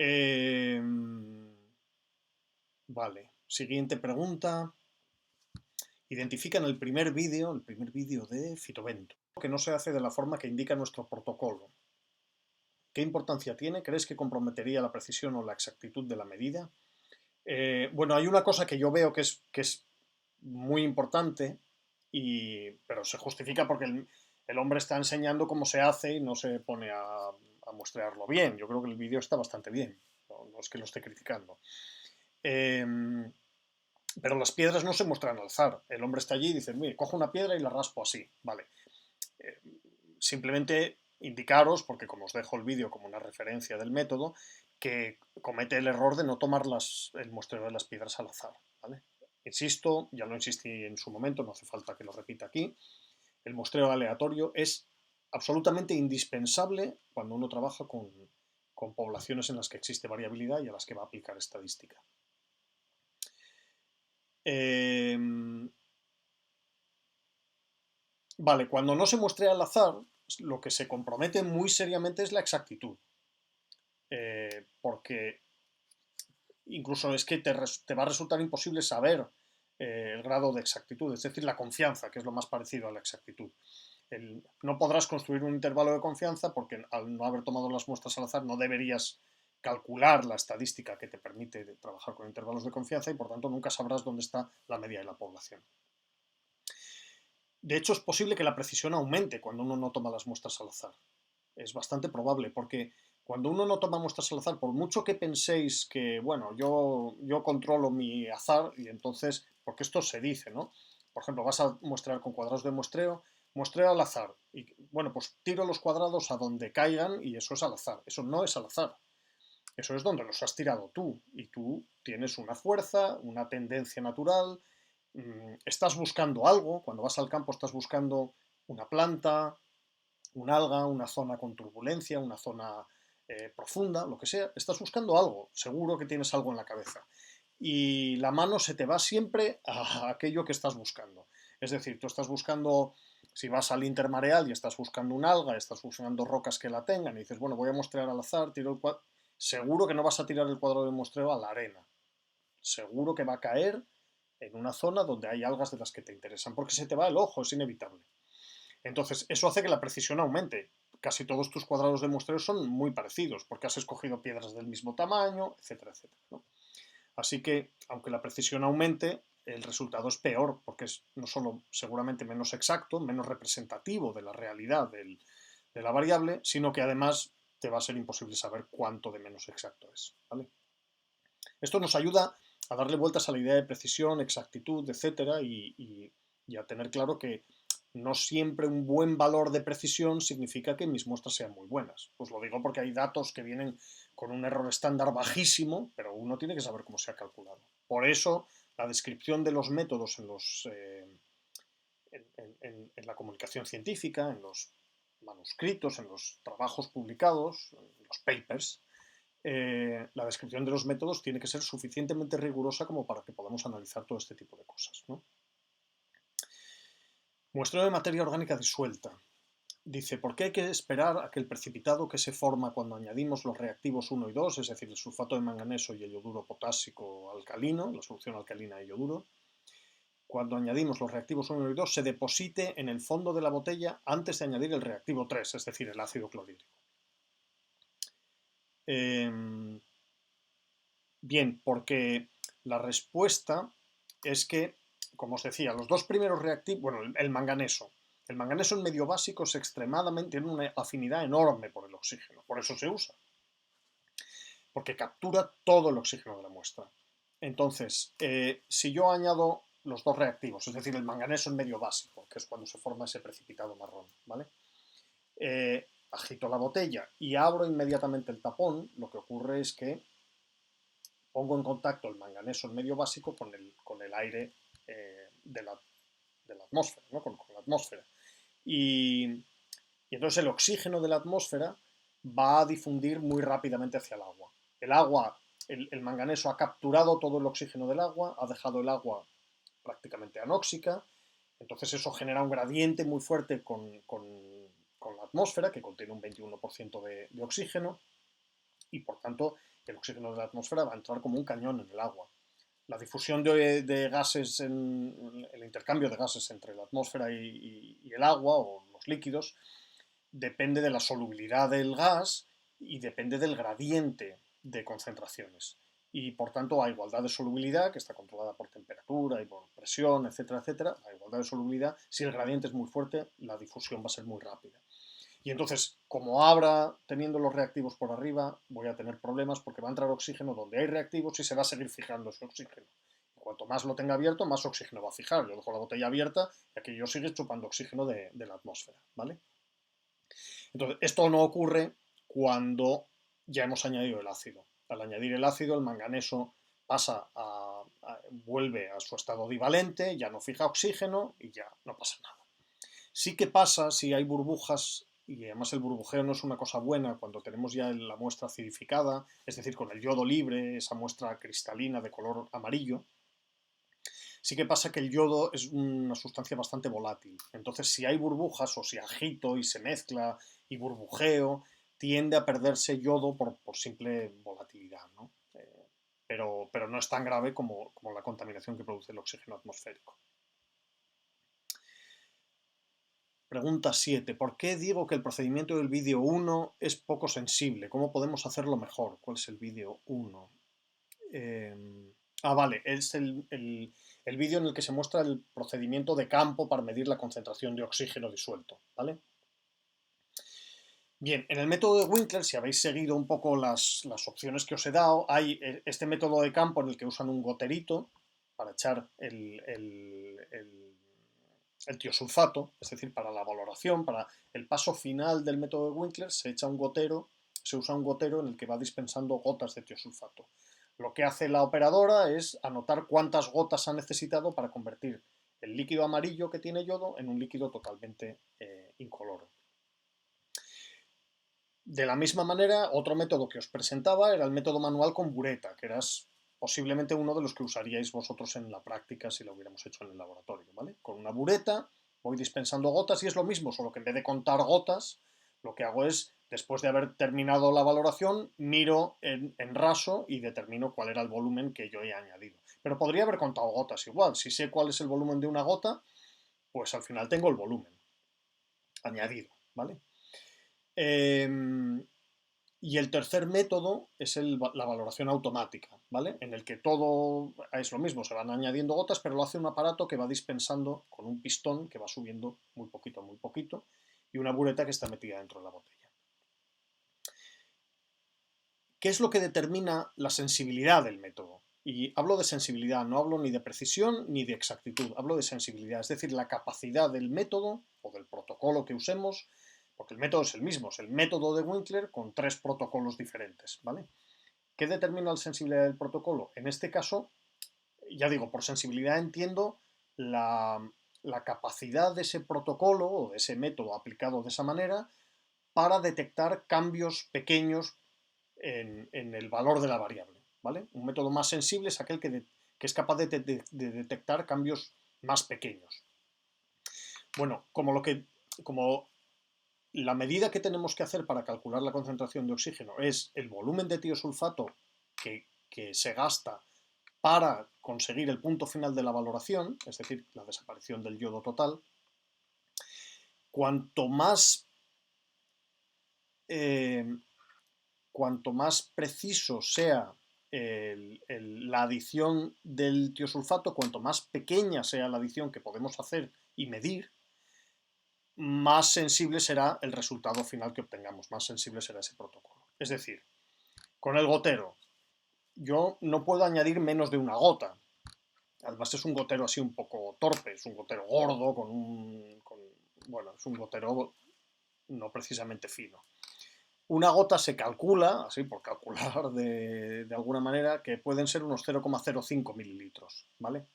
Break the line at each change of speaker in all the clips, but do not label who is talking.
Eh, vale, siguiente pregunta. Identifican el primer vídeo de Fitovento, que no se hace de la forma que indica nuestro protocolo. ¿Qué importancia tiene? ¿Crees que comprometería la precisión o la exactitud de la medida? Bueno, hay una cosa que yo veo que es muy importante, pero se justifica porque el hombre está enseñando cómo se hace y no se pone a muestrearlo bien. Yo creo que el vídeo está bastante bien, no es que lo esté criticando. Eh, pero las piedras no se muestran al azar. El hombre está allí y dice, mire, cojo una piedra y la raspo así. Vale. Eh, Simplemente indicaros, porque como os dejo el vídeo como una referencia del método, que comete el error de no tomar el muestreo de las piedras al azar. ¿Vale? Insisto, ya lo insistí en su momento, no hace falta que lo repita aquí, el muestreo aleatorio es absolutamente indispensable cuando uno trabaja con poblaciones en las que existe variabilidad y a las que va a aplicar estadística. Eh, vale, cuando no se muestre al azar, lo que se compromete muy seriamente es la exactitud. Porque incluso es que te va a resultar imposible saber el grado de exactitud, es decir, la confianza, que es lo más parecido a la exactitud. No podrás construir un intervalo de confianza porque al no haber tomado las muestras al azar no deberías calcular la estadística que te permite trabajar con intervalos de confianza y por tanto nunca sabrás dónde está la media de la población. De hecho, es posible que la precisión aumente cuando uno no toma las muestras al azar. Es bastante probable, porque cuando uno no toma muestras al azar, por mucho que penséis que, bueno, yo controlo mi azar, y entonces, porque esto se dice, ¿no? Por ejemplo, vas a muestrear con cuadrados de muestreo al azar. Y bueno, pues tiro los cuadrados a donde caigan y eso es al azar. Eso no es al azar. Eso es donde los has tirado tú. Y tú tienes una fuerza, una tendencia natural, estás buscando algo, cuando vas al campo estás buscando una planta, un alga, una zona con turbulencia, una zona profunda, lo que sea, estás buscando algo, seguro que tienes algo en la cabeza. Y la mano se te va siempre a aquello que estás buscando. Es decir, tú estás buscando, si vas al intermareal y estás buscando un alga, estás buscando rocas que la tengan y dices, bueno, voy a mostrear al azar, tiro el cuadro, seguro que no vas a tirar el cuadro de muestreo a la arena. Seguro que va a caer en una zona donde hay algas de las que te interesan, porque se te va el ojo, es inevitable. Entonces, eso hace que la precisión aumente. Casi todos tus cuadrados de muestreo son muy parecidos, porque has escogido piedras del mismo tamaño, etcétera, etcétera, ¿no? Así que, aunque la precisión aumente, el resultado es peor, porque es no solo seguramente menos exacto, menos representativo de la realidad de la variable, sino que además te va a ser imposible saber cuánto de menos exacto es. ¿Vale? Esto nos ayuda a darle vueltas a la idea de precisión, exactitud, etcétera, y a tener claro que no siempre un buen valor de precisión significa que mis muestras sean muy buenas. Pues lo digo porque hay datos que vienen con un error estándar bajísimo, pero uno tiene que saber cómo se ha calculado. Por eso, la descripción de los métodos en la comunicación científica, en los manuscritos, en los trabajos publicados, en los papers, la descripción de los métodos tiene que ser suficientemente rigurosa como para que podamos analizar todo este tipo de cosas, ¿no? Muestreo de materia orgánica disuelta. Dice, ¿por qué hay que esperar a que el precipitado que se forma cuando añadimos los reactivos 1 y 2, es decir, el sulfato de manganeso y el yoduro potásico alcalino, la solución alcalina de yoduro, cuando añadimos los reactivos 1 y 2, se deposite en el fondo de la botella antes de añadir el reactivo 3, es decir, el ácido clorhídrico? Bien, porque la respuesta es que, como os decía, los dos primeros reactivos, bueno, el manganeso en medio básico es extremadamente, tiene una afinidad enorme por el oxígeno, por eso se usa, porque captura todo el oxígeno de la muestra. Entonces, si yo añado los dos reactivos, es decir, el manganeso en medio básico, que es cuando se forma ese precipitado marrón, ¿vale? Agito la botella y abro inmediatamente el tapón, lo que ocurre es que pongo en contacto el manganeso en medio básico con el aire de la atmósfera, ¿no? con la atmósfera. Y entonces el oxígeno de la atmósfera va a difundir muy rápidamente hacia el agua. El manganeso ha capturado todo el oxígeno del agua, ha dejado el agua prácticamente anóxica, entonces eso genera un gradiente muy fuerte con la atmósfera, que contiene un 21% de oxígeno, y por tanto el oxígeno de la atmósfera va a entrar como un cañón en el agua. La difusión de gases, el intercambio de gases entre la atmósfera y el agua o los líquidos, depende de la solubilidad del gas y depende del gradiente de concentraciones. Y por tanto, a igualdad de solubilidad, que está controlada por temperatura y por presión, etcétera, etcétera, a igualdad de solubilidad, si el gradiente es muy fuerte, la difusión va a ser muy rápida. Y entonces, como abra teniendo los reactivos por arriba, voy a tener problemas porque va a entrar oxígeno donde hay reactivos y se va a seguir fijando ese oxígeno. Y cuanto más lo tenga abierto, más oxígeno va a fijar. Yo dejo la botella abierta y aquí yo sigue chupando oxígeno de la atmósfera, ¿vale? Entonces, esto no ocurre cuando ya hemos añadido el ácido. Al añadir el ácido, el manganeso vuelve a su estado divalente, ya no fija oxígeno y ya no pasa nada. Sí que pasa si hay burbujas, y además el burbujeo no es una cosa buena cuando tenemos ya la muestra acidificada, es decir, con el yodo libre, esa muestra cristalina de color amarillo. Sí que pasa que el yodo es una sustancia bastante volátil. Entonces, si hay burbujas o si agito y se mezcla y burbujeo, tiende a perderse yodo por simple volatilidad, ¿no? Pero no es tan grave como la contaminación que produce el oxígeno atmosférico. Pregunta 7. ¿Por qué digo que el procedimiento del vídeo 1 es poco sensible? ¿Cómo podemos hacerlo mejor? ¿Cuál es el vídeo 1? Vale, es el vídeo en el que se muestra el procedimiento de campo para medir la concentración de oxígeno disuelto, ¿vale? Bien, en el método de Winkler, si habéis seguido un poco las opciones que os he dado, hay este método de campo en el que usan un goterito para echar el tiosulfato, es decir, para la valoración, para el paso final del método de Winkler, se usa un gotero en el que va dispensando gotas de tiosulfato. Lo que hace la operadora es anotar cuántas gotas ha necesitado para convertir el líquido amarillo que tiene yodo en un líquido totalmente incoloro. De la misma manera, otro método que os presentaba era el método manual con bureta, que era posiblemente uno de los que usaríais vosotros en la práctica si lo hubiéramos hecho en el laboratorio, ¿vale? Con una bureta voy dispensando gotas y es lo mismo, solo que en vez de contar gotas, lo que hago es, después de haber terminado la valoración, miro en raso y determino cuál era el volumen que yo he añadido. Pero podría haber contado gotas igual. Si sé cuál es el volumen de una gota, pues al final tengo el volumen añadido, ¿vale? Y el tercer método es la valoración automática, ¿vale? En el que todo es lo mismo, se van añadiendo gotas, pero lo hace un aparato que va dispensando con un pistón que va subiendo muy poquito, y una bureta que está metida dentro de la botella. ¿Qué es lo que determina la sensibilidad del método? Y hablo de sensibilidad, no hablo ni de precisión ni de exactitud, hablo de sensibilidad, es decir, la capacidad del método o del protocolo que usemos, porque el método es el mismo, es el método de Winkler con 3 protocolos diferentes, ¿vale? ¿Qué determina la sensibilidad del protocolo? En este caso, ya digo, por sensibilidad entiendo la capacidad de ese protocolo o de ese método aplicado de esa manera para detectar cambios pequeños en el valor de la variable, ¿vale? Un método más sensible es aquel que es capaz de detectar cambios más pequeños. Bueno, como la medida que tenemos que hacer para calcular la concentración de oxígeno es el volumen de tiosulfato que se gasta para conseguir el punto final de la valoración, es decir, la desaparición del yodo total, cuanto más, eh, cuanto más preciso sea la adición del tiosulfato, cuanto más pequeña sea la adición que podemos hacer y medir, más sensible será el resultado final que obtengamos, más sensible será ese protocolo. Es decir, con el gotero, yo no puedo añadir menos de una gota. Además es un gotero así un poco torpe, es un gotero gordo, bueno, es un gotero no precisamente fino. Una gota se calcula, así por calcular de alguna manera, que pueden ser unos 0,05 mililitros, ¿vale?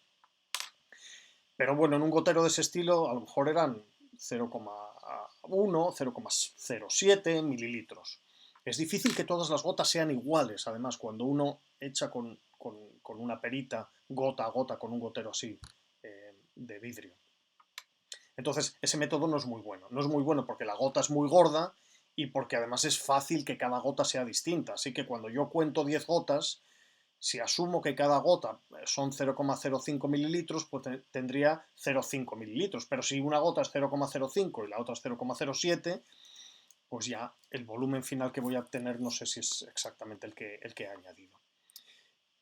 Pero bueno, en un gotero de ese estilo a lo mejor eran 0,1, 0,07 mililitros. Es difícil que todas las gotas sean iguales, además, cuando uno echa con una perita gota a gota con un gotero así de vidrio. Entonces, ese método no es muy bueno. No es muy bueno porque la gota es muy gorda y porque además es fácil que cada gota sea distinta. Así que cuando yo cuento 10 gotas, si asumo que cada gota son 0,05 mililitros, pues tendría 0,5 mililitros. Pero si una gota es 0,05 y la otra es 0,07, pues ya el volumen final que voy a obtener no sé si es exactamente el que he añadido.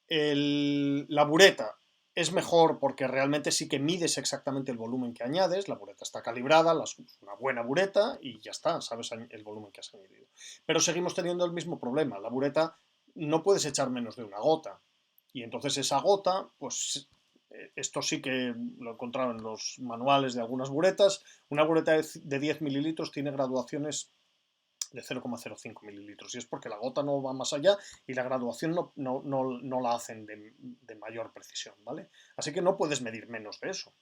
La bureta es mejor porque realmente sí que mides exactamente el volumen que añades, la bureta está calibrada, una buena bureta y ya está, sabes el volumen que has añadido. Pero seguimos teniendo el mismo problema, la bureta no puedes echar menos de una gota y entonces esa gota, pues esto sí que lo encontraron en los manuales de algunas buretas, una bureta de 10 mililitros tiene graduaciones de 0,05 mililitros. Y es porque la gota no va más allá y la graduación no la hacen de mayor precisión, ¿vale? Así que no puedes medir menos de eso.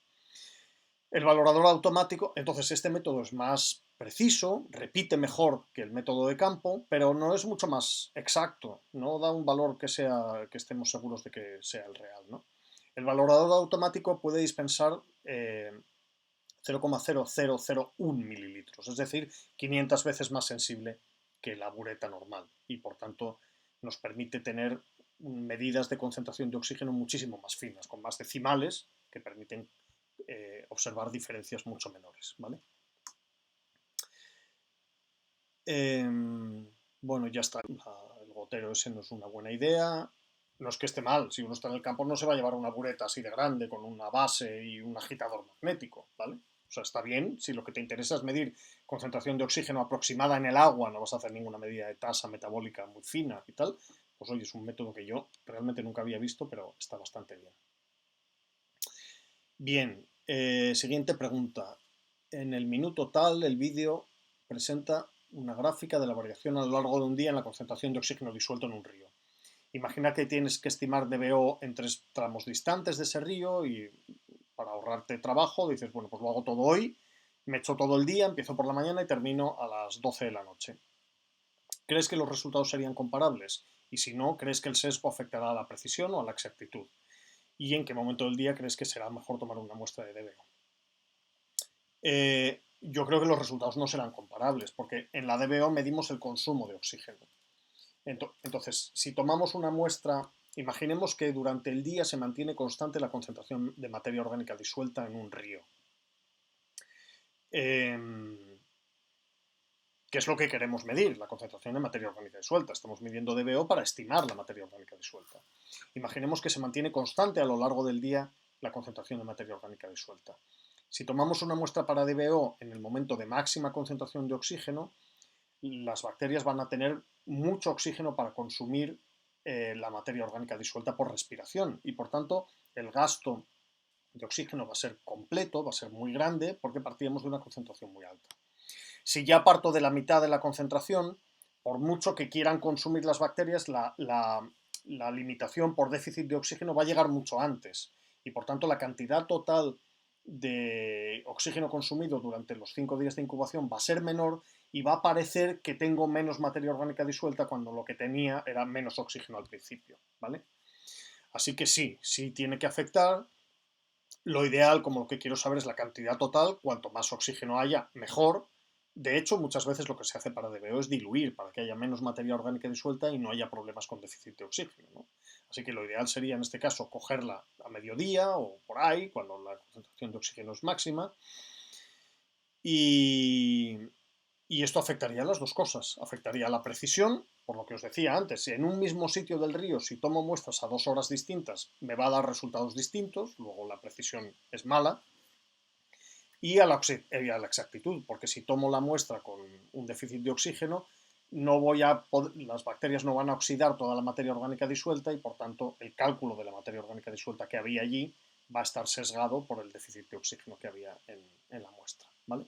El valorador automático, entonces este método es más preciso, repite mejor que el método de campo, pero no es mucho más exacto, no da un valor que estemos seguros de que sea el real, ¿no? El valorador automático puede dispensar 0,0001 mililitros, es decir, 500 veces más sensible que la bureta normal y por tanto nos permite tener medidas de concentración de oxígeno muchísimo más finas, con más decimales que permiten observar diferencias mucho menores, ¿vale? Bueno, ya está, el gotero ese no es una buena idea, no es que esté mal, si uno está en el campo no se va a llevar una bureta así de grande con una base y un agitador magnético, ¿vale? O sea, está bien, si lo que te interesa es medir concentración de oxígeno aproximada en el agua, no vas a hacer ninguna medida de tasa metabólica muy fina y tal, pues oye, es un método que yo realmente nunca había visto, pero está bastante bien. Bien, siguiente pregunta. En el minuto tal, el vídeo presenta una gráfica de la variación a lo largo de un día en la concentración de oxígeno disuelto en un río. Imagina que tienes que estimar DBO en 3 tramos distantes de ese río y para ahorrarte trabajo dices, bueno, pues lo hago todo hoy, me echo todo el día, empiezo por la mañana y termino a las 12 de la noche. ¿Crees que los resultados serían comparables? Y si no, ¿crees que el sesgo afectará a la precisión o a la exactitud? ¿Y en qué momento del día crees que será mejor tomar una muestra de DBO? Yo creo que los resultados no serán comparables, porque en la DBO medimos el consumo de oxígeno. Entonces, si tomamos una muestra, imaginemos que durante el día se mantiene constante la concentración de materia orgánica disuelta en un río. ¿Qué es lo que queremos medir? La concentración de materia orgánica disuelta. Estamos midiendo DBO para estimar la materia orgánica disuelta. Imaginemos que se mantiene constante a lo largo del día la concentración de materia orgánica disuelta. Si tomamos una muestra para DBO en el momento de máxima concentración de oxígeno, las bacterias van a tener mucho oxígeno para consumir la materia orgánica disuelta por respiración y por tanto el gasto de oxígeno va a ser completo, va a ser muy grande porque partíamos de una concentración muy alta. Si ya parto de la mitad de la concentración, por mucho que quieran consumir las bacterias, la limitación por déficit de oxígeno va a llegar mucho antes y por tanto la cantidad total de oxígeno consumido durante los 5 días de incubación va a ser menor y va a parecer que tengo menos materia orgánica disuelta cuando lo que tenía era menos oxígeno al principio, ¿vale? Así que sí, sí tiene que afectar. Lo ideal, como lo que quiero saber, es la cantidad total. Cuanto más oxígeno haya, mejor. De hecho, muchas veces lo que se hace para DBO es diluir, para que haya menos materia orgánica disuelta y no haya problemas con déficit de oxígeno, ¿no? Así que lo ideal sería, en este caso, cogerla a mediodía o por ahí, cuando la concentración de oxígeno es máxima. Y, y esto afectaría a las dos cosas. Afectaría a la precisión, por lo que os decía antes, si en un mismo sitio del río, si tomo muestras a 2 horas distintas, me va a dar resultados distintos, luego la precisión es mala, y a la exactitud, porque si tomo la muestra con un déficit de oxígeno, las bacterias no van a oxidar toda la materia orgánica disuelta y por tanto el cálculo de la materia orgánica disuelta que había allí va a estar sesgado por el déficit de oxígeno que había en la muestra, ¿vale?